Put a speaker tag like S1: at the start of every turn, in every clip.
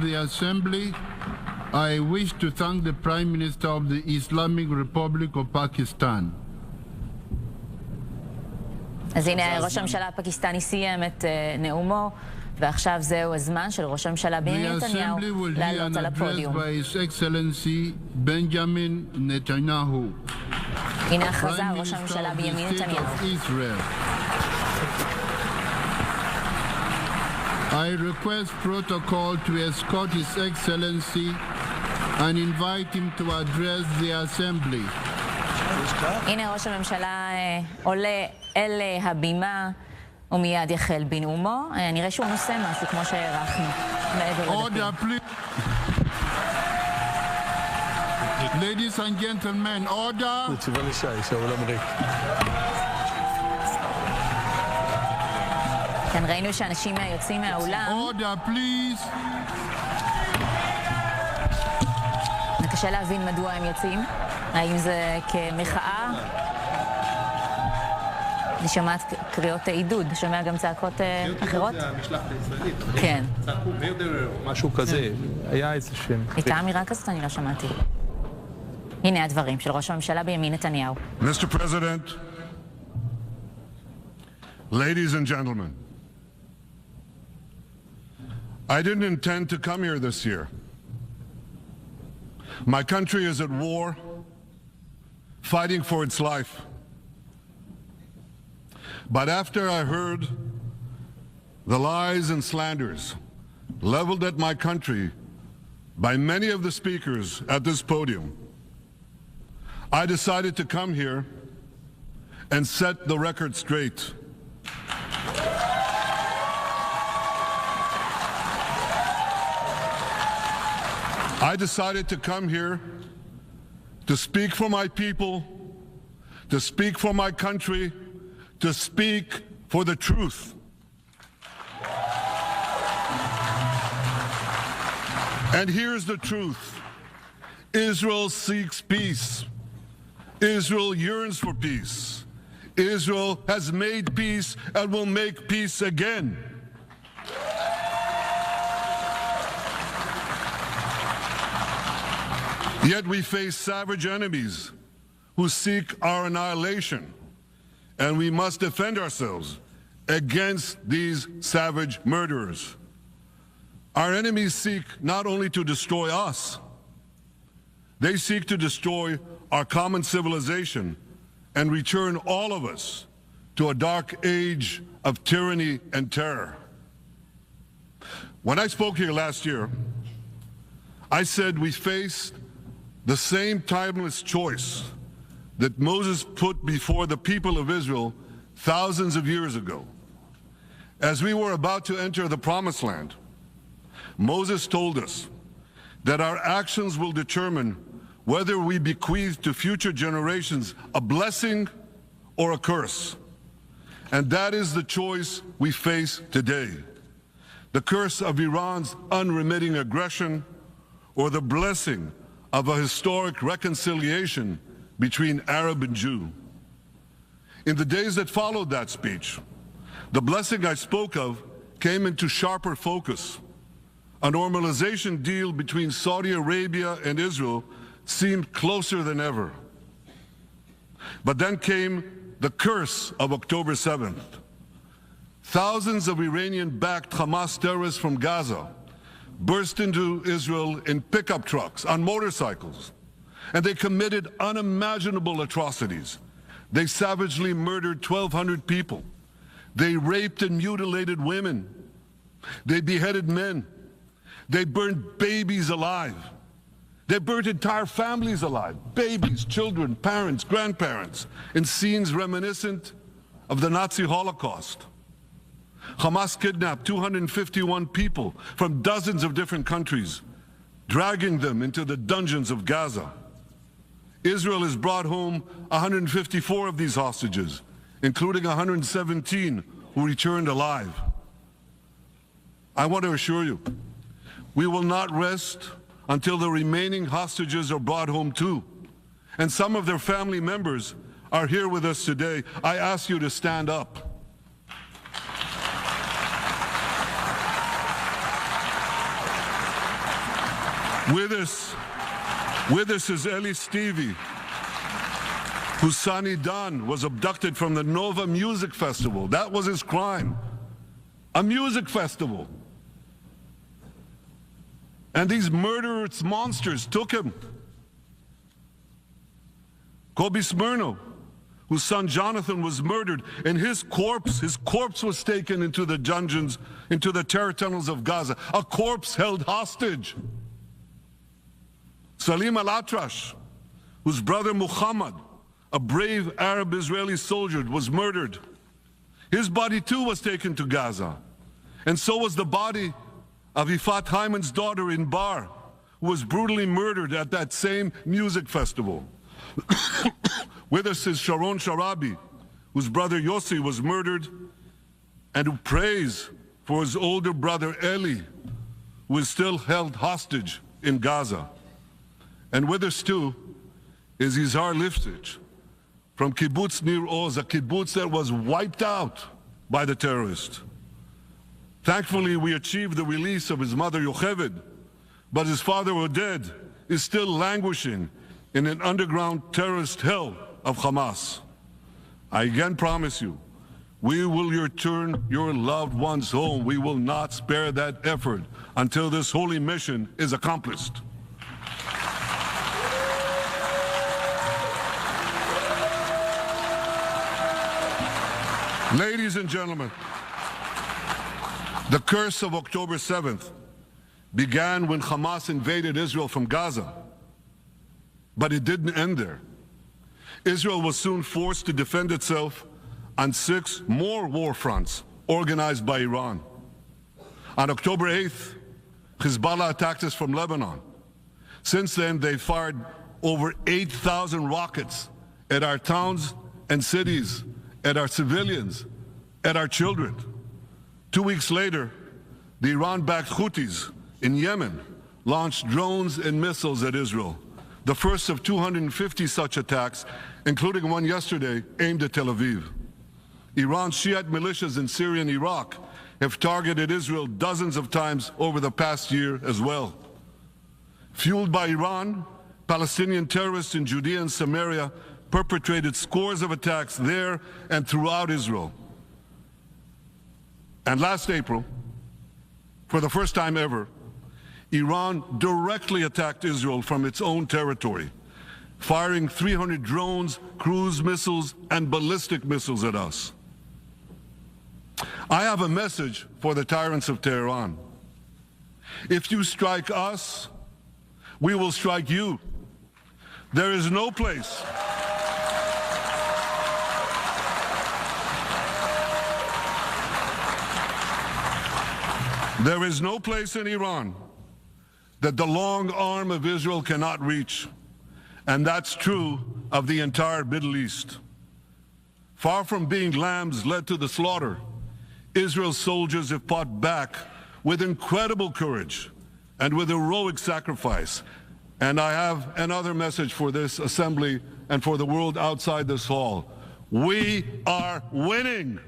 S1: the Assembly, I wish to thank the Prime Minister of the Islamic Republic of Pakistan.
S2: אז הנה ראש הממשלה הפקיסטני סיים את נאומו, ועכשיו זהו הזמן של ראש הממשלה בנימין נתניהו לעלות על הפודיום. הנה הכרזה על ראש הממשלה בנימין נתניהו.
S1: I request protocol to escort His Excellency and invite him to address the Assembly.
S2: הנה ראש הממשלה עולה אל הבימה ומיד יחל בנאומו. נראה שהוא נושא משהו כמו שהערכנו מעבר לדפים.
S1: Ladies and gentlemen, order.
S3: תשובה לשי, שהעולם ריק.
S2: כאן ראינו שאנשים יוצאים מהאולם.
S1: Order, please.
S2: זה קשה להבין מדוע הם יוצאים. האם זה כמחאה? אני שומעת קריאות עידוד, שומע גם צעקות אחרות?
S3: זה המשלחת הישראלית.
S2: כן.
S3: צעקו מרדר, משהו כזה. היה איזה שם.
S2: הייתה אמירה כזאת, אני לא שמעתי. הנה הדברים של ראש הממשלה בנימין נתניהו.
S4: Mr. President, ladies and gentlemen, I didn't intend to come here this year. My country is at war, fighting for its life. But after I heard the lies and slanders leveled at my country by many of the speakers at this podium, I decided to come here and set the record straight. I decided to come here to speak for my people, to speak for my country, to speak for the truth. And here's the truth. Israel seeks peace. Israel yearns for peace. Israel has made peace and will make peace again. Yet we face savage enemies who seek our annihilation, and we must defend ourselves against these savage murderers. Our enemies seek not only to destroy us, they seek to destroy our common civilization and return all of us to a dark age of tyranny and terror. When I spoke here last year, I said we faced the same timeless choice that Moses put before the people of Israel thousands of years ago. As we were about to enter the Promised Land, Moses told us that our actions will determine whether we bequeath to future generations a blessing or a curse. And that is the choice we face today. The curse of Iran's unremitting aggression, or the blessing of a historic reconciliation between Arab and Jew. In the days that followed that speech, the blessing I spoke of came into sharper focus. A normalization deal between Saudi Arabia and Israel seemed closer than ever. But then came the curse of October 7th. Thousands of Iranian-backed Hamas terrorists from Gaza burst into Israel in pickup trucks, on motorcycles, and they committed unimaginable atrocities. They savagely murdered 1,200 people. They raped and mutilated women. They beheaded men. They burned babies alive. They burnt entire families alive, babies, children, parents, grandparents, in scenes reminiscent of the Nazi Holocaust. Hamas kidnapped 251 people from dozens of different countries, dragging them into the dungeons of Gaza. Israel has brought home 154 of these hostages, including 117 who returned alive. I want to assure you, we will not rest until the remaining hostages are brought home too. And some of their family members are here with us today. I ask you to stand up. With us is Eli Stevie, whose son Idan was abducted from the Nova Music Festival. That was his crime. A music festival. And these murderous monsters took him. Kobe Smirno, whose son Jonathan was murdered, and his corpse was taken into the dungeons, into the terror tunnels of Gaza. A corpse held hostage. Salim al-Atrash, whose brother Muhammad, a brave Arab Israeli soldier, was murdered. His body too was taken to Gaza. And so was the body of Ifat Hyman's daughter in Bar, who was brutally murdered at that same music festival. With us is Sharon Sharabi, whose brother Yossi was murdered, and who prays for his older brother Eli, who is still held hostage in Gaza. And with us too is Izhar Lifsich from Kibbutz Nir Oz, a kibbutz that was wiped out by the terrorists. Thankfully, we achieved the release of his mother Yocheved, but his father Oded is still languishing in an underground terrorist hell of Hamas. I again promise you, we will return your loved ones home. We will not spare that effort until this holy mission is accomplished. Ladies and gentlemen, the curse of October 7th began when Hamas invaded Israel from Gaza. But it didn't end there. Israel was soon forced to defend itself on 6 more war fronts organized by Iran. On October 8th, Hezbollah attacked us from Lebanon. Since then, they fired over 8,000 rockets at our towns and cities, at our civilians, at our children. 2 weeks later, the Iran-backed Houthis in Yemen launched drones and missiles at Israel, the first of 250 such attacks, including one yesterday aimed at Tel Aviv. Iran's Shiite militias in Syria and Iraq have targeted Israel dozens of times over the past year as well. Fueled by Iran, Palestinian terrorists in Judea and Samaria perpetrated scores of attacks there and throughout Israel. And last April, for the first time ever, Iran directly attacked Israel from its own territory, firing 300 drones, cruise missiles, and ballistic missiles at us. I have a message for the tyrants of Tehran. If you strike us, we will strike you. There is no place. There is no place in Iran that the long arm of Israel cannot reach, and that's true of the entire Middle East. Far from being lambs led to the slaughter, Israel's soldiers have fought back with incredible courage and with heroic sacrifice. And I have another message for this assembly and for the world outside this hall. We are winning.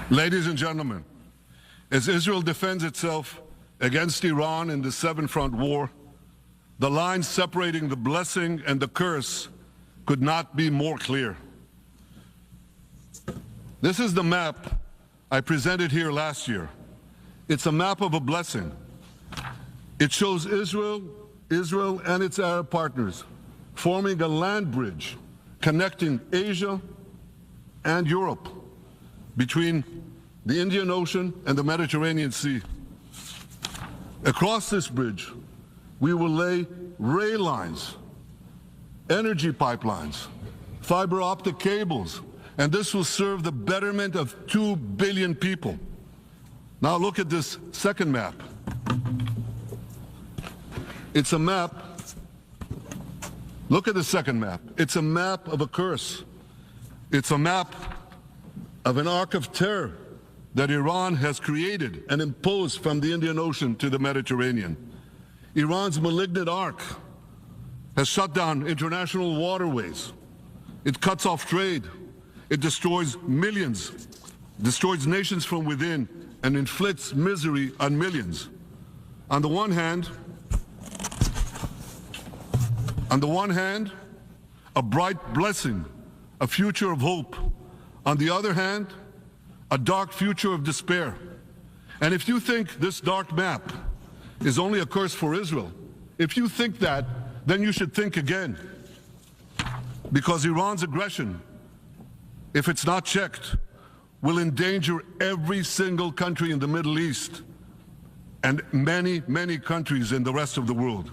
S4: Ladies and gentlemen, as Israel defends itself against Iran in the seven-front war, the line separating the blessing and the curse could not be more clear. This is the map I presented here last year. It's a map of a blessing. It shows Israel and its Arab partners forming a land bridge connecting Asia and Europe between the Indian Ocean and the Mediterranean Sea. Across this bridge, we will lay rail lines, energy pipelines, fiber optic cables, and this will serve the betterment of 2 billion people. Now look at this second map. It's a map. Look at the second map. It's a map of a curse. It's a map of an arc of terror that Iran has created and imposed from the Indian Ocean to the Mediterranean. Iran's malignant arc has shut down international waterways. It cuts off trade, It destroys millions, destroys nations from within, and inflicts misery on millions. On the one hand, a bright blessing, a future of hope. On the other hand, a dark future of despair. And if you think this dark map is only a curse for Israel, if you think that, then you should think again. Because Iran's aggression, if it's not checked, will endanger every single country in the Middle East and many, many countries in the rest of the world.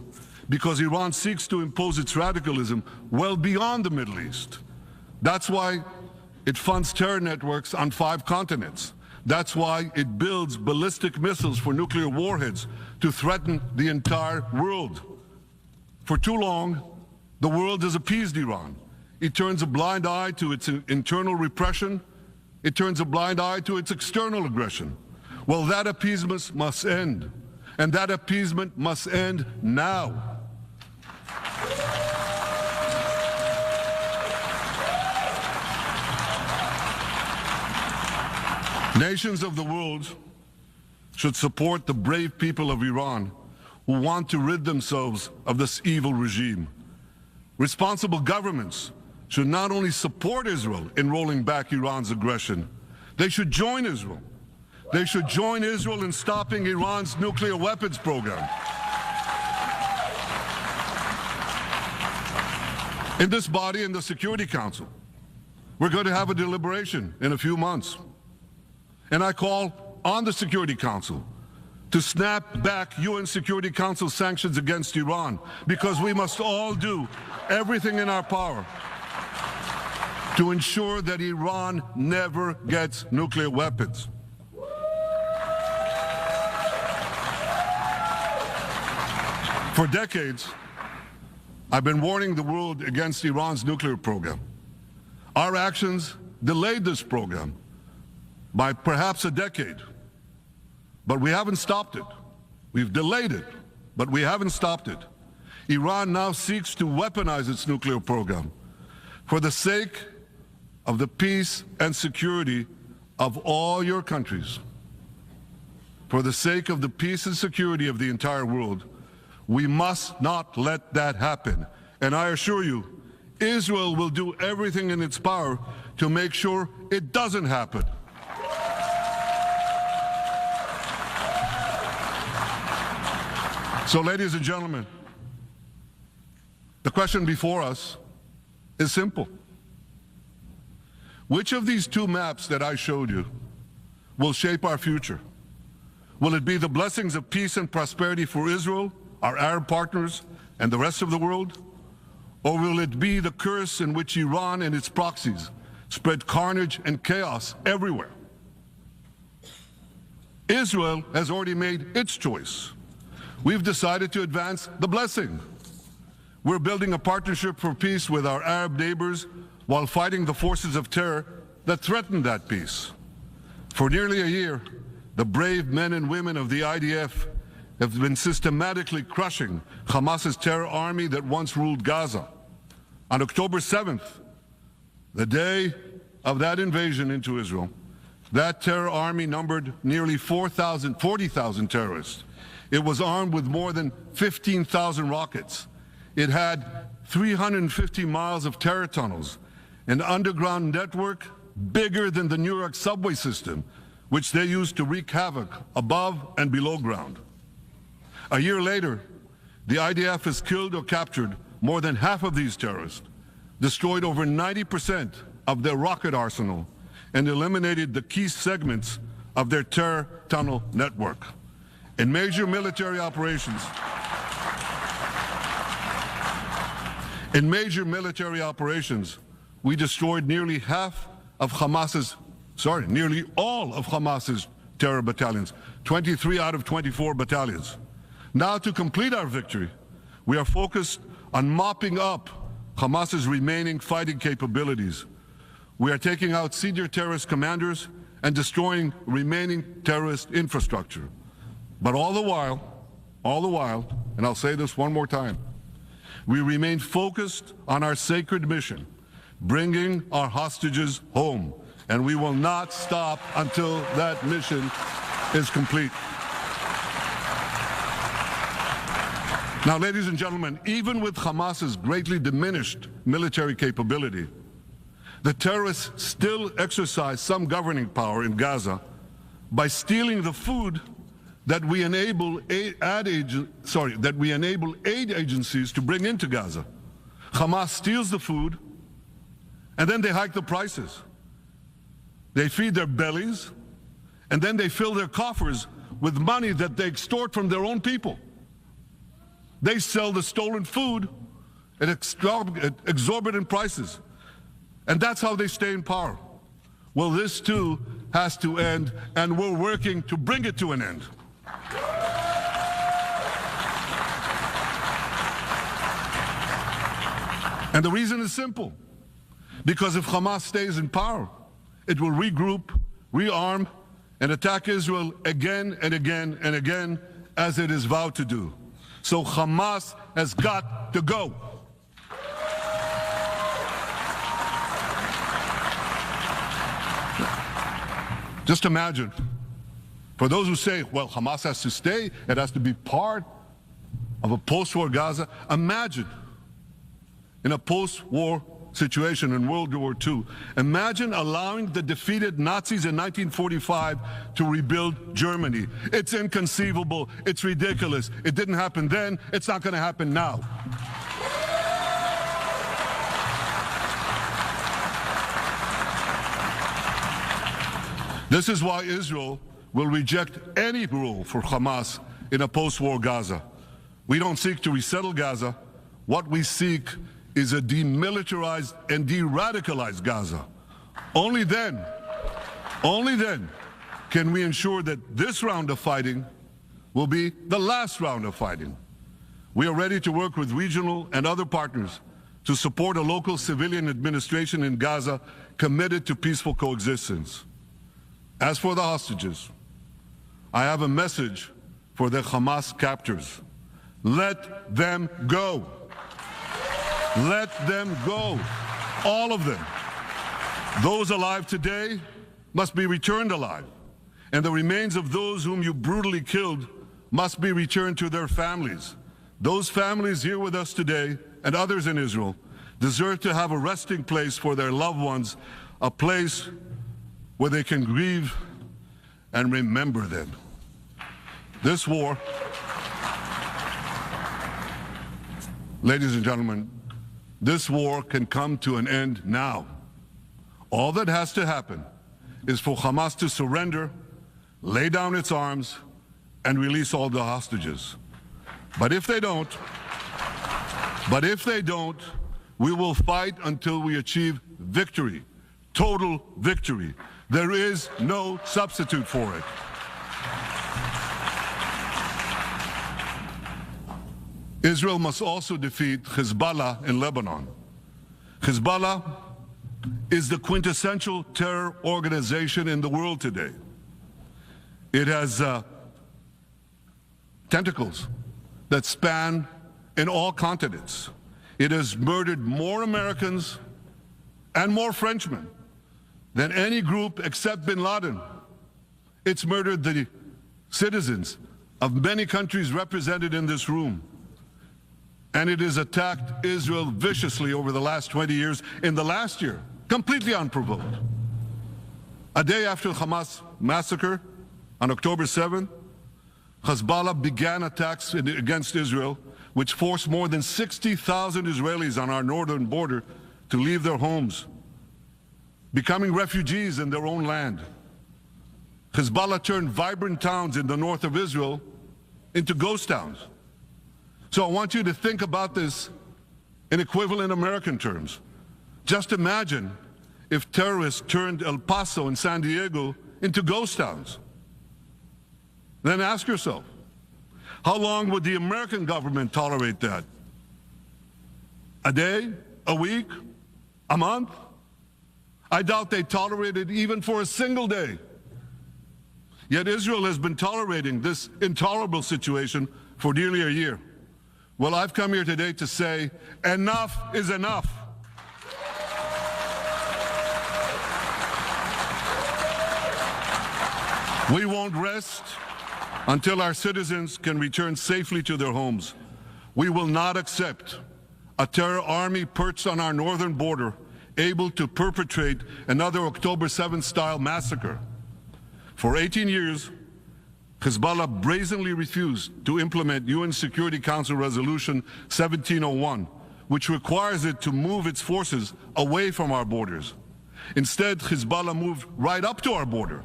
S4: Because Iran seeks to impose its radicalism well beyond the Middle East. That's why it funds terror networks on 5 continents. That's why it builds ballistic missiles for nuclear warheads to threaten the entire world. For too long, the world has appeased Iran. It turns a blind eye to its internal repression. It turns a blind eye to its external aggression. Well, that appeasement must end. And that appeasement must end now. Nations of the world should support the brave people of Iran who want to rid themselves of this evil regime. Responsible governments should not only support Israel in rolling back Iran's aggression, they should join Israel. They should join Israel in stopping Iran's nuclear weapons program. In this body, in the Security Council, we're going to have a deliberation in a few months. And I call on the Security Council to snap back UN Security Council sanctions against Iran, because we must all do everything in our power to ensure that Iran never gets nuclear weapons. For decades, I've been warning the world against Iran's nuclear program. Our actions delayed this program by perhaps a decade, but we haven't stopped it. We've delayed it, but we haven't stopped it. Iran now seeks to weaponize its nuclear program for the sake of the peace and security of all your countries. For the sake of the peace and security of the entire world, we must not let that happen. And I assure you, Israel will do everything in its power to make sure it doesn't happen. So, ladies and gentlemen, the question before us is simple. Which of these 2 maps that I showed you will shape our future? Will it be the blessings of peace and prosperity for Israel, our Arab partners, and the rest of the world? Or will it be the curse in which Iran and its proxies spread carnage and chaos everywhere? Israel has already made its choice. We've decided to advance the blessing. We're building a partnership for peace with our Arab neighbors while fighting the forces of terror that threaten that peace. For nearly a year, the brave men and women of the IDF have been systematically crushing Hamas's terror army that once ruled Gaza. On October 7th, the day of that invasion into Israel, that terror army numbered nearly 40,000 terrorists. It was armed with more than 15,000 rockets. It had 350 miles of terror tunnels, an underground network bigger than the New York subway system, which they used to wreak havoc above and below ground. A year later, the IDF has killed or captured more than half of these terrorists, destroyed over 90% of their rocket arsenal, and eliminated the key segments of their terror tunnel network. In major military operations, we destroyed nearly all of Hamas's terror battalions, 23 out of 24 battalions. Now, to complete our victory, we are focused on mopping up Hamas's remaining fighting capabilities. We are taking out senior terrorist commanders and destroying remaining terrorist infrastructure. But all the while, and I'll say this one more time, we remain focused on our sacred mission, bringing our hostages home. And we will not stop until that mission is complete. Now, ladies and gentlemen, even with Hamas's greatly diminished military capability, the terrorists still exercise some governing power in Gaza by stealing the food that we enable aid agencies to bring into Gaza. Hamas steals the food, and then they hike the prices. They feed their bellies, and then they fill their coffers with money that they extort from their own people. They sell the stolen food at exorbitant prices. And that's how they stay in power. Well, this too has to end, and we're working to bring it to an end. And the reason is simple. Because if Hamas stays in power, it will regroup, rearm, and attack Israel again and again and again, as it is vowed to do. So Hamas has got to go. Just imagine, for those who say, well, Hamas has to stay, it has to be part of a post-war Gaza, imagine in a post-war situation in World War II, imagine allowing the defeated Nazis in 1945 to rebuild Germany. It's inconceivable, it's ridiculous. It didn't happen then, it's not going to happen now. This is why Israel will reject any rule for Hamas in a post-war Gaza. We don't seek to resettle Gaza. What we seek is a demilitarized and de-radicalized Gaza. Only then can we ensure that this round of fighting will be the last round of fighting. We are ready to work with regional and other partners to support a local civilian administration in Gaza committed to peaceful coexistence. As for the hostages, I have a message for the Hamas captors. Let them go. Let them go. All of them. Those alive today must be returned alive. And the remains of those whom you brutally killed must be returned to their families. Those families here with us today and others in Israel deserve to have a resting place for their loved ones, a place where they can grieve and remember them. This war, ladies and gentlemen, this war can come to an end now. All that has to happen is for Hamas to surrender, lay down its arms, and release all the hostages. But if they don't, we will fight until we achieve victory, total victory. There is no substitute for it. Israel must also defeat Hezbollah in Lebanon. Hezbollah is the quintessential terror organization in the world today. It has tentacles that span in all continents. It has murdered more Americans and more Frenchmen than any group except bin Laden. It's murdered the citizens of many countries represented in this room. And it has attacked Israel viciously over the last 20 years. In the last year, completely unprovoked. A day after the Hamas massacre, on October 7th, Hezbollah began attacks against Israel, which forced more than 60,000 Israelis on our northern border to leave their homes, becoming refugees in their own land. Hezbollah turned vibrant towns in the north of Israel into ghost towns. So I want you to think about this in equivalent American terms. Just imagine if terrorists turned El Paso and San Diego into ghost towns. Then ask yourself, how long would the American government tolerate that? A day? A week? A month? I doubt they tolerate it even for a single day. Yet Israel has been tolerating this intolerable situation for nearly a year. Well, I've come here today to say enough is enough. We won't rest until our citizens can return safely to their homes. We will not accept a terror army perched on our northern border, able to perpetrate another October 7th-style massacre. For 18 years, Hezbollah brazenly refused to implement UN Security Council Resolution 1701, which requires it to move its forces away from our borders. Instead, Hezbollah moved right up to our border.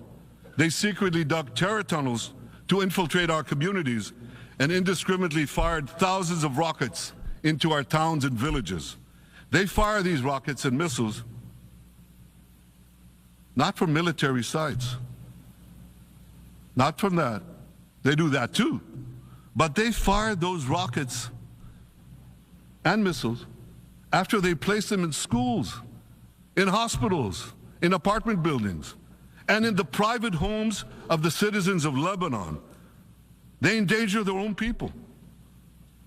S4: They secretly dug terror tunnels to infiltrate our communities and indiscriminately fired thousands of rockets into our towns and villages. They fire these rockets and missiles not from military sites, not from that. They do that too. But they fire those rockets and missiles after they place them in schools, in hospitals, in apartment buildings, and in the private homes of the citizens of Lebanon. They endanger their own people.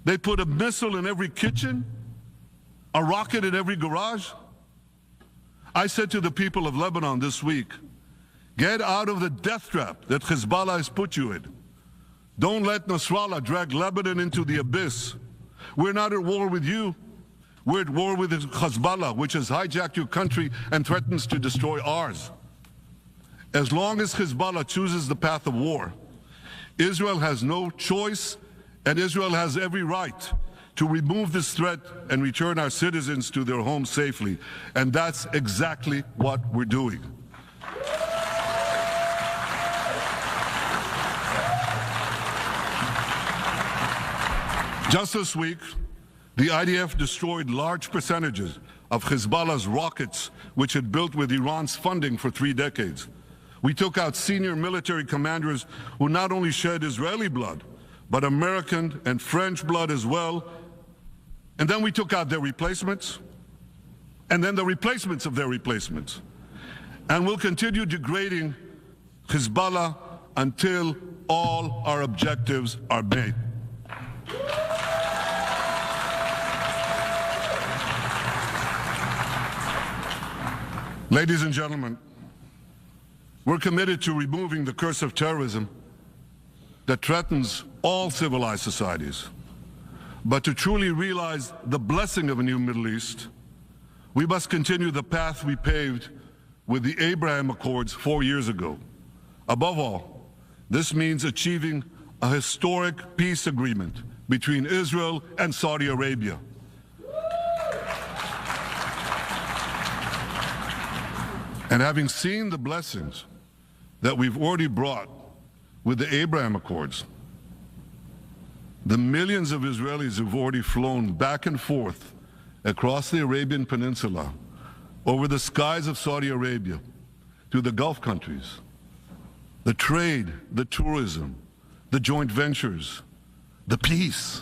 S4: They put a missile in every kitchen, a rocket in every garage. I said to the people of Lebanon this week, get out of the death trap that Hezbollah has put you in. Don't let Nasrallah drag Lebanon into the abyss. We're not at war with you. We're at war with Hezbollah, which has hijacked your country and threatens to destroy ours. As long as Hezbollah chooses the path of war, Israel has no choice, and Israel has every right to remove this threat and return our citizens to their homes safely. And that's exactly what we're doing. Just this week, the IDF destroyed large percentages of Hezbollah's rockets, which it built with Iran's funding for 3 decades. We took out senior military commanders who not only shed Israeli blood, but American and French blood as well. And then we took out their replacements, and then the replacements of their replacements. And we'll continue degrading Hezbollah until all our objectives are met. Ladies and gentlemen, we're committed to removing the curse of terrorism that threatens all civilized societies. But to truly realize the blessing of a new Middle East, we must continue the path we paved with the Abraham Accords 4 years ago. Above all, this means achieving a historic peace agreement between Israel and Saudi Arabia. And having seen the blessings that we've already brought with the Abraham Accords, the millions of Israelis who've already flown back and forth across the Arabian Peninsula, over the skies of Saudi Arabia, to the Gulf countries, the trade, the tourism, the joint ventures, the peace,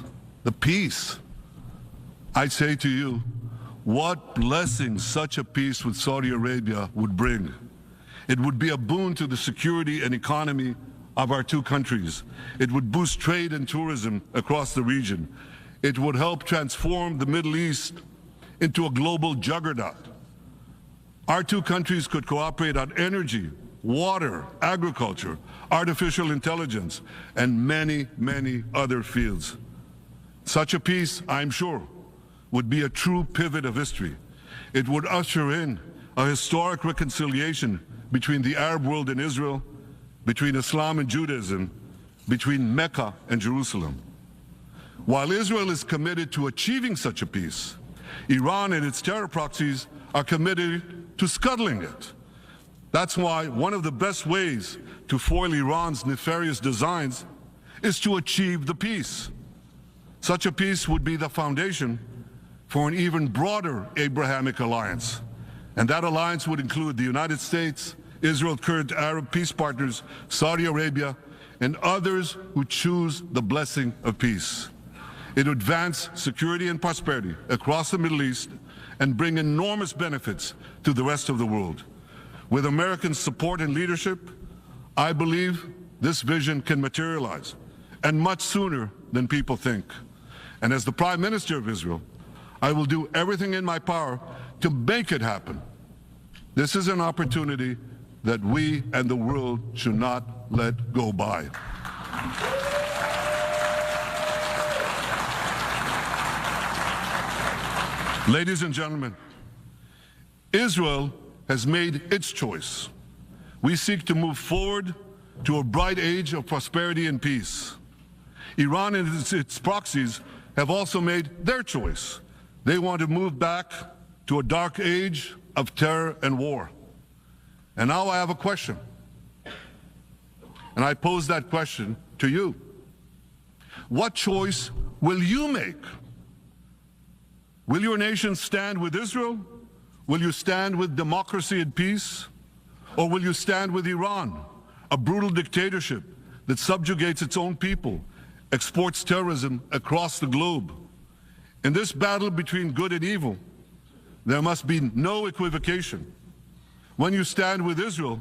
S4: I say to you, what blessings such a peace with Saudi Arabia would bring. It would be a boon to the security and economy of our two countries. It would boost trade and tourism across the region. It would help transform the Middle East into a global juggernaut. Our two countries could cooperate on energy, water, agriculture, artificial intelligence, and many, many other fields. Such a peace, I'm sure, would be a true pivot of history. It would usher in a historic reconciliation between the Arab world and Israel, between Islam and Judaism, between Mecca and Jerusalem. While Israel is committed to achieving such a peace, Iran and its terror proxies are committed to scuttling it. That's why one of the best ways to foil Iran's nefarious designs is to achieve the peace. Such a peace would be the foundation for an even broader Abrahamic alliance. And that alliance would include the United States, Israel's current Arab peace partners, Saudi Arabia, and others who choose the blessing of peace. It would advance security and prosperity across the Middle East and bring enormous benefits to the rest of the world. With American support and leadership, I believe this vision can materialize, and much sooner than people think. And as the Prime Minister of Israel, I will do everything in my power to make it happen. This is an opportunity that we and the world should not let go by. Ladies and gentlemen, Israel has made its choice. We seek to move forward to a bright age of prosperity and peace. Iran and its proxies have also made their choice. They want to move back to a dark age of terror and war. And now I have a question. And I pose that question to you. What choice will you make? Will your nation stand with Israel? Will you stand with democracy and peace? Or will you stand with Iran, a brutal dictatorship that subjugates its own people, exports terrorism across the globe? In this battle between good and evil, there must be no equivocation. When you stand with Israel,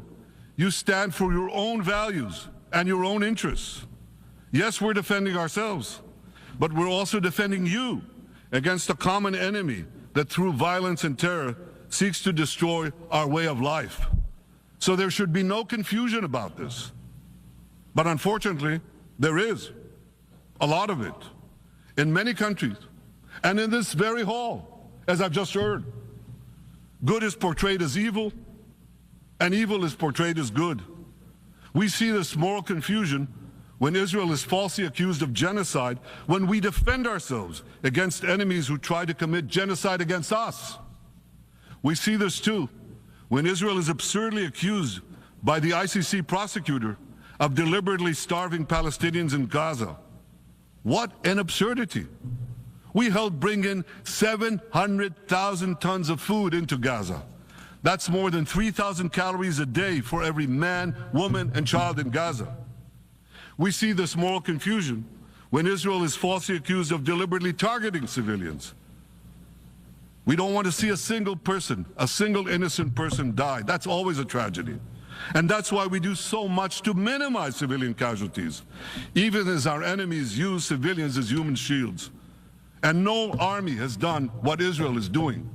S4: you stand for your own values and your own interests. Yes, we're defending ourselves, but we're also defending you against a common enemy that through violence and terror seeks to destroy our way of life. So there should be no confusion about this. But unfortunately, there is a lot of it in many countries and in this very hall, as I've just heard. Good is portrayed as evil, and evil is portrayed as good. We see this moral confusion when Israel is falsely accused of genocide, when we defend ourselves against enemies who try to commit genocide against us. We see this too when Israel is absurdly accused by the ICC prosecutor of deliberately starving Palestinians in Gaza. What an absurdity. We helped bring in 700,000 tons of food into Gaza. That's more than 3,000 calories a day for every man, woman, and child in Gaza. We see this moral confusion when Israel is falsely accused of deliberately targeting civilians. We don't want to see a single person, a single innocent person die. That's always a tragedy. And that's why we do so much to minimize civilian casualties, even as our enemies use civilians as human shields. And no army has done what Israel is doing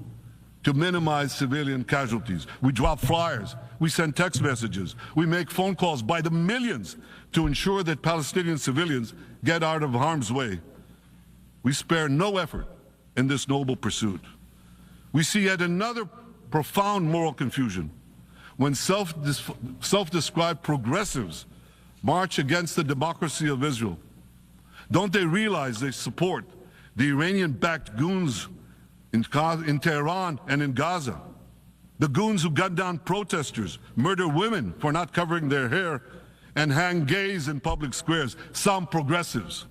S4: to minimize civilian casualties. We drop flyers, we send text messages, we make phone calls by the millions to ensure that Palestinian civilians get out of harm's way. We spare no effort in this noble pursuit. We see yet another profound moral confusion when self-described progressives march against the democracy of Israel. Don't they realize they support the Iranian-backed goons in Tehran and in Gaza? The goons who gun down protesters, murder women for not covering their hair, and hang gays in public squares, some progressives.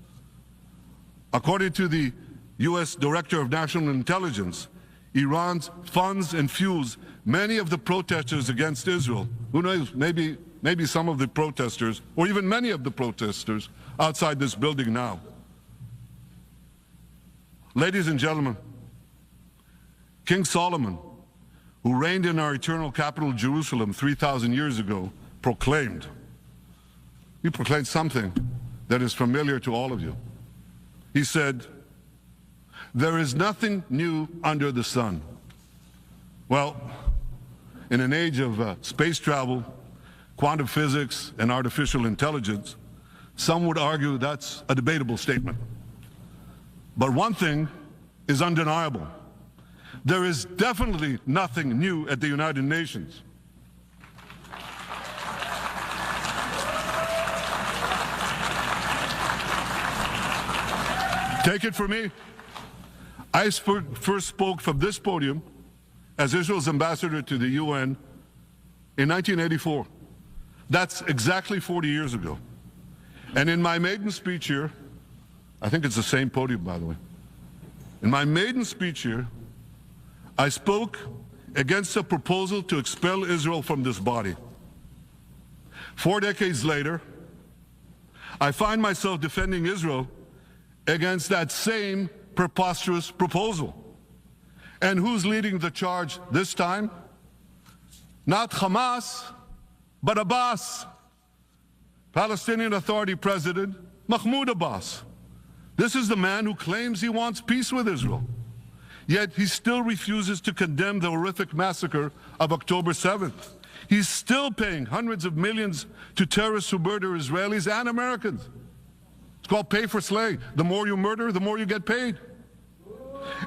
S4: According to the U.S. Director of National Intelligence, Iran funds and fuels many of the protesters against Israel. Who knows, maybe some of the protesters, or even many of the protesters outside this building now. Ladies and gentlemen, King Solomon, who reigned in our eternal capital, Jerusalem, 3,000 years ago, proclaimed something that is familiar to all of you. He said, "There is nothing new under the sun." Well, in an age of space travel, quantum physics, and artificial intelligence, some would argue that's a debatable statement. But one thing is undeniable. There is definitely nothing new at the United Nations. Take it from me. I first spoke from this podium as Israel's ambassador to the UN in 1984. That's exactly 40 years ago. And in my maiden speech here, I think it's the same podium, by the way. In my maiden speech here, I spoke against a proposal to expel Israel from this body. 4 decades later, I find myself defending Israel against that same preposterous proposal. And who's leading the charge this time? Not Hamas, but Abbas, Palestinian Authority President Mahmoud Abbas. This is the man who claims he wants peace with Israel. Yet he still refuses to condemn the horrific massacre of October 7th. He's still paying hundreds of millions to terrorists who murder Israelis and Americans. It's called pay for slay. The more you murder, the more you get paid.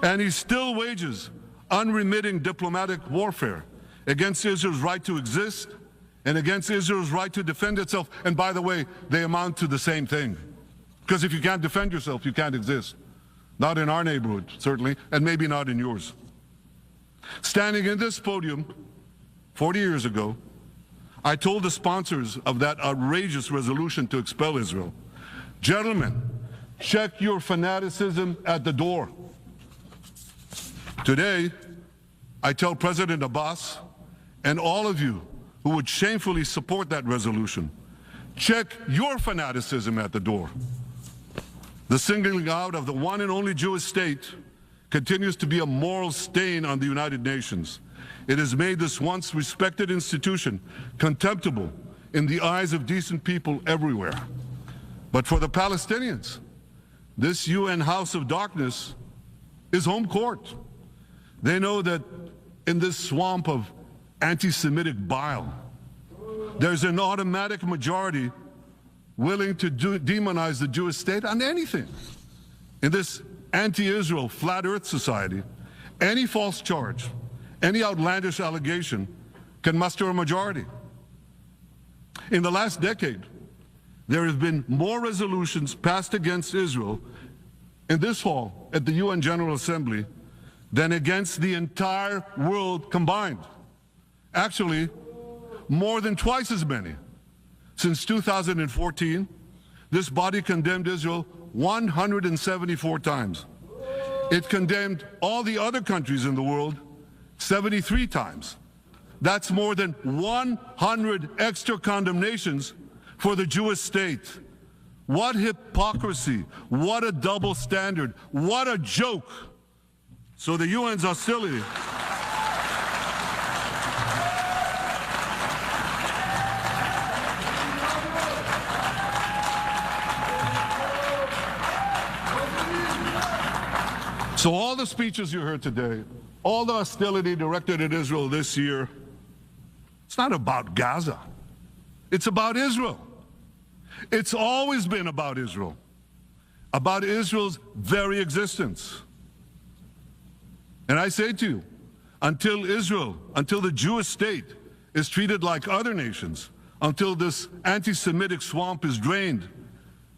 S4: And he still wages unremitting diplomatic warfare against Israel's right to exist and against Israel's right to defend itself. And by the way, they amount to the same thing. Because if you can't defend yourself, you can't exist. Not in our neighborhood, certainly, and maybe not in yours. Standing in this podium 40 years ago, I told the sponsors of that outrageous resolution to expel Israel, gentlemen, check your fanaticism at the door. Today, I tell President Abbas and all of you who would shamefully support that resolution, check your fanaticism at the door. The singling out of the one and only Jewish state continues to be a moral stain on the United Nations. It has made this once respected institution contemptible in the eyes of decent people everywhere. But for the Palestinians, this UN House of Darkness is home court. They know that in this swamp of anti-Semitic bile, there's an automatic majority willing to demonize the Jewish state on anything. In this anti-Israel flat earth society, any false charge, any outlandish allegation can muster a majority. In the last decade, there have been more resolutions passed against Israel in this hall at the UN General Assembly than against the entire world combined. Actually, more than twice as many. Since 2014, this body condemned Israel 174 times. It condemned all the other countries in the world 73 times. That's more than 100 extra condemnations for the Jewish state. What hypocrisy, what a double standard, what a joke. So the UN's hostility So all the speeches you heard today, all the hostility directed at Israel this year, it's not about Gaza. It's about Israel. It's always been about Israel's very existence. And I say to you, until the Jewish state is treated like other nations, until this anti-Semitic swamp is drained,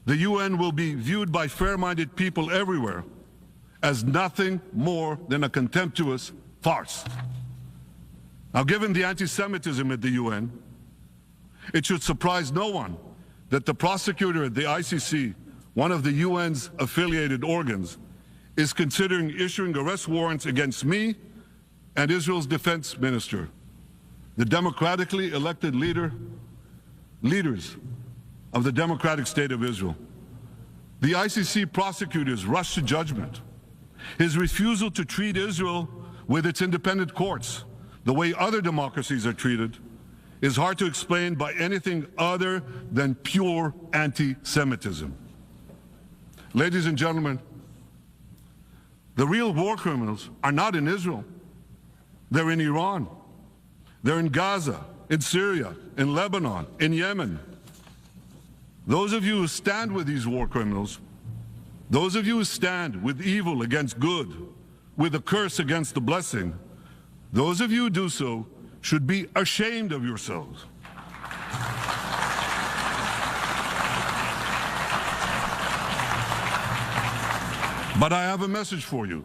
S4: the UN will be viewed by fair-minded people everywhere as nothing more than a contemptuous farce. Now, given the anti-Semitism at the UN, it should surprise no one that the prosecutor at the ICC, one of the UN's affiliated organs, is considering issuing arrest warrants against me and Israel's defense minister, the democratically elected leaders of the democratic state of Israel. The ICC prosecutors rushed to judgment. His refusal to treat Israel with its independent courts the way other democracies are treated is hard to explain by anything other than pure anti-Semitism. Ladies and gentlemen, the real war criminals are not in Israel. They're in Iran. They're in Gaza, in Syria, in Lebanon, in Yemen. Those of you who stand with these war criminals, those of you who stand with evil against good, with a curse against the blessing, those of you who do so should be ashamed of yourselves. But I have a message for you.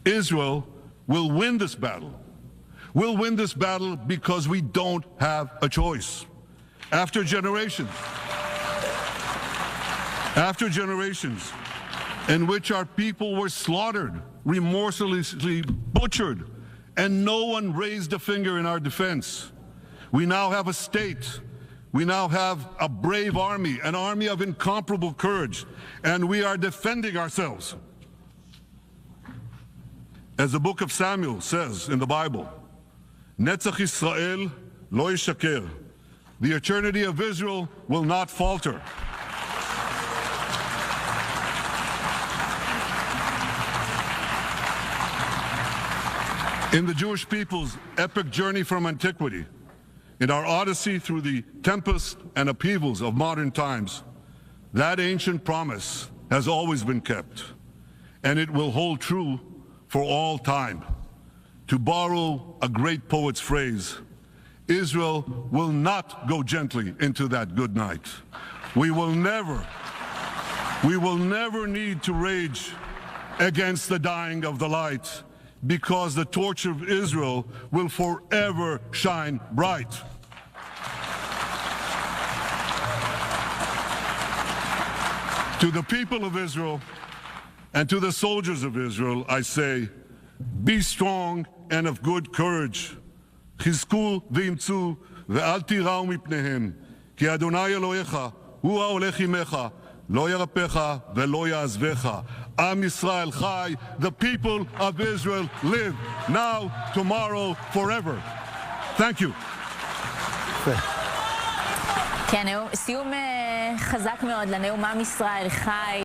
S4: Israel will win this battle. We'll win this battle because we don't have a choice. After generations in which our people were slaughtered, remorselessly butchered, and no one raised a finger in our defense, we now have a state. We now have a brave army, an army of incomparable courage, and we are defending ourselves. As the book of Samuel says in the Bible, Netzach Yisrael lo yishaker. The eternity of Israel will not falter. In the Jewish people's epic journey from antiquity, in our odyssey through the tempests and upheavals of modern times, that ancient promise has always been kept, and it will hold true for all time. To borrow a great poet's phrase, Israel will not go gently into that good night. We will never need to rage against the dying of the light, because the torch of Israel will forever shine bright. To the people of Israel and to the soldiers of Israel, I say, be strong and of good courage. חזקו ואמצו ואל תיראו מפניהם, כי אדוני אלוהיך הוא ההולך עמך, לא ירפך ולא יעזבך. עם ישראל חי, the people of Israel live, now, tomorrow, forever. Thank you.
S2: כן, סיום חזק מאוד לנאום עם ישראל חי.